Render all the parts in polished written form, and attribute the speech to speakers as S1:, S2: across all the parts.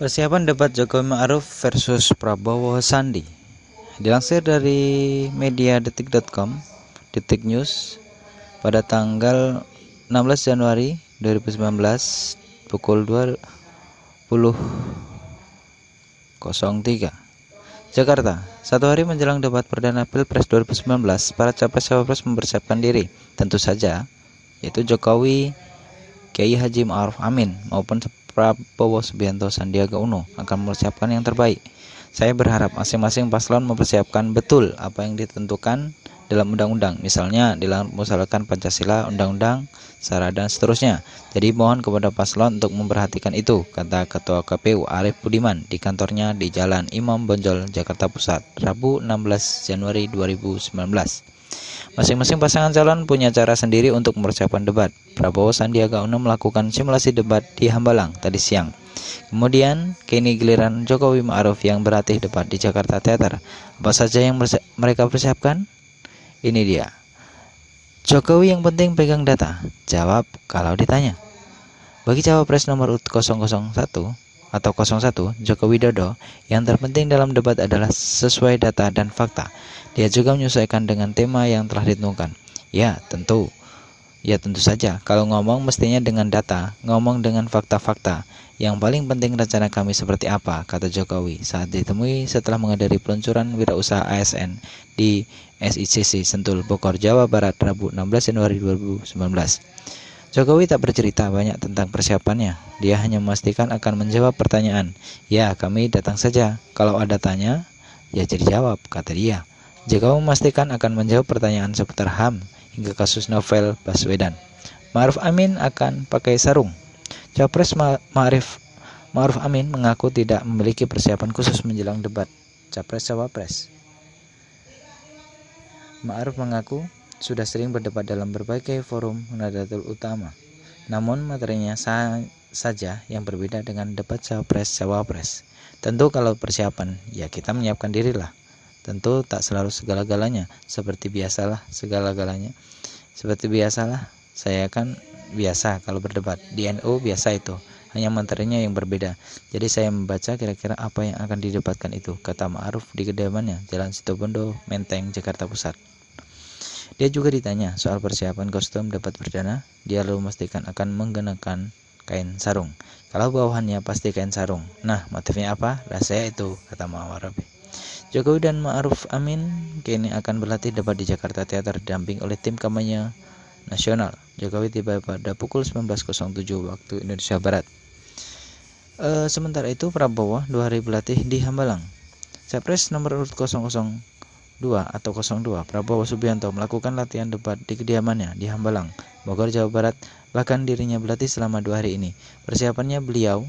S1: Persiapan debat Jokowi Ma'ruf versus Prabowo Sandi. Dilansir dari mediadetik.com, Detik News, pada tanggal 16 Januari 2019 pukul 20.03 Jakarta. Satu hari menjelang debat perdana Pilpres 2019, para capres-cawapres mempersiapkan diri. Tentu saja, yaitu Jokowi, Kiai Haji Ma'ruf Amin maupun Prabowo Subianto Sandiaga Uno akan mempersiapkan yang terbaik. Saya berharap masing-masing paslon mempersiapkan betul apa yang ditentukan dalam undang-undang, misalnya dalam memusawarahkan Pancasila, undang-undang, SARA, dan seterusnya. Jadi mohon kepada paslon untuk memperhatikan itu, kata Ketua KPU Arief Budiman di kantornya di Jalan Imam Bonjol, Jakarta Pusat, Rabu 16 Januari 2019. Masing-masing pasangan calon punya cara sendiri untuk mempersiapkan debat. Prabowo Sandiaga Uno melakukan simulasi debat di Hambalang tadi siang. Kemudian, kini giliran Jokowi Ma'ruf yang berlatih debat di Jakarta Theater. Apa saja yang mereka persiapkan? Ini dia. Jokowi yang penting pegang data. Jawab kalau ditanya. Bagi cawapres nomor 001 atau 01, Joko Widodo, yang terpenting dalam debat adalah sesuai data dan fakta. Dia juga menyesuaikan dengan tema yang telah ditentukan. Ya, tentu saja. Kalau ngomong mestinya dengan data, ngomong dengan fakta-fakta. Yang paling penting rencana kami seperti apa, kata Jokowi saat ditemui setelah menghadiri peluncuran wirausaha ASN di SICC Sentul, Bogor, Jawa Barat, Rabu 16 Januari 2019. Jokowi tak bercerita banyak tentang persiapannya. Dia hanya memastikan akan menjawab pertanyaan. Ya, kami datang saja. Kalau ada tanya, ya jadi jawab, kata dia. Jokowi memastikan akan menjawab pertanyaan seputar HAM hingga kasus novel Baswedan. Ma'ruf Amin akan pakai sarung. Capres Ma'ruf Amin mengaku tidak memiliki persiapan khusus menjelang debat Capres-Cawapres. Ma'ruf mengaku sudah sering berdebat dalam berbagai forum Nahdlatul Ulama. Namun materinya saja yang berbeda dengan debat Capres-Cawapres. Tentu kalau persiapan, ya kita menyiapkan dirilah. Tentu tak selalu segala-galanya, seperti biasalah, saya kan biasa kalau berdebat. Di NU biasa itu, hanya materinya yang berbeda. Jadi saya membaca kira-kira apa yang akan didebatkan itu, kata Ma'ruf di kediamannya, Jalan Situbondo, Menteng, Jakarta Pusat. Dia juga ditanya soal persiapan kostum debat perdana. Dia lalu memastikan akan menggunakan kain sarung. Kalau bawahannya pasti kain sarung. Nah, motifnya apa? Rahasia itu, kata Ma'ruf. Jokowi dan Ma'ruf Amin kini akan berlatih debat di Jakarta Theater didamping oleh tim kampanye nasional. Jokowi tiba pada pukul 19.07 waktu Indonesia Barat. Sementara itu Prabowo 2 hari berlatih di Hambalang. Capres nomor 002 atau 02, Prabowo Subianto melakukan latihan debat di kediamannya di Hambalang, Bogor, Jawa Barat. Bahkan dirinya berlatih selama 2 hari ini. Persiapannya beliau,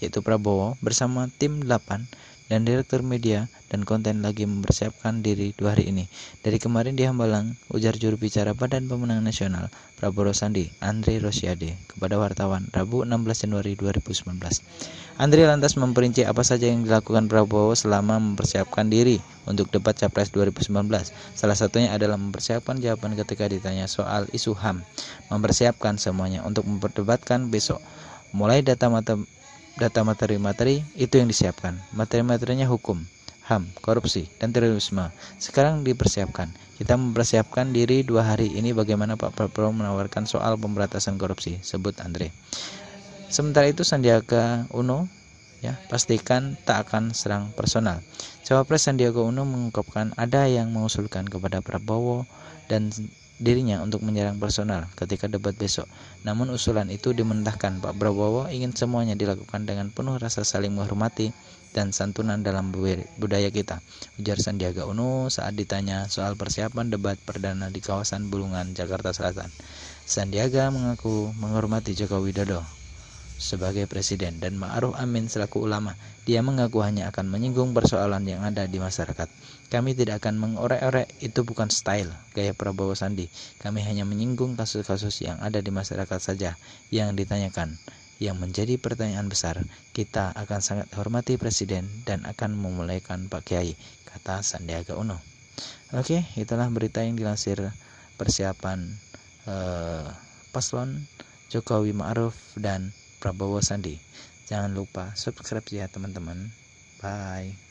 S1: yaitu Prabowo bersama tim 8 dan direktur media dan konten lagi mempersiapkan diri 2 hari ini. Dari kemarin di Hambalang, ujar juru bicara Badan Pemenangan Nasional Prabowo Sandi, Andre Rosiade, kepada wartawan Rabu 16 Januari 2019. Andre lantas memperinci apa saja yang dilakukan Prabowo selama mempersiapkan diri untuk debat Capres 2019. Salah satunya adalah mempersiapkan jawaban ketika ditanya soal isu HAM. Mempersiapkan semuanya untuk memperdebatkan besok. Mulai data materi itu yang disiapkan. Materi-materinya hukum, HAM, korupsi, dan terorisme. Sekarang dipersiapkan. Kita mempersiapkan diri 2 hari ini bagaimana Pak Prabowo menawarkan soal pemberantasan korupsi, sebut Andre. Sementara itu Sandiaga Uno pastikan tak akan serang personal. Cawapres Sandiaga Uno mengungkapkan ada yang mengusulkan kepada Prabowo dan dirinya untuk menyerang personal ketika debat besok. Namun usulan itu dimentahkan. Pak Prabowo ingin semuanya dilakukan dengan penuh rasa saling menghormati dan santunan dalam budaya kita, ujar Sandiaga Uno saat ditanya soal persiapan debat perdana di kawasan Bulungan, Jakarta Selatan. Sandiaga mengaku menghormati Joko Widodo sebagai presiden dan Ma'ruf Amin selaku ulama. Dia mengaku hanya akan menyinggung persoalan yang ada di masyarakat. Kami tidak akan mengorek-orek, itu bukan style gaya Prabowo Sandi. Kami hanya menyinggung kasus-kasus yang ada di masyarakat saja yang ditanyakan. Yang menjadi pertanyaan besar, kita akan sangat hormati presiden dan akan memulaikan Pak Kiai, kata Sandiaga Uno. Oke, itulah berita yang dilansir persiapan paslon Jokowi Ma'ruf dan Prabowo Sandi. Jangan lupa subscribe ya teman-teman. Bye.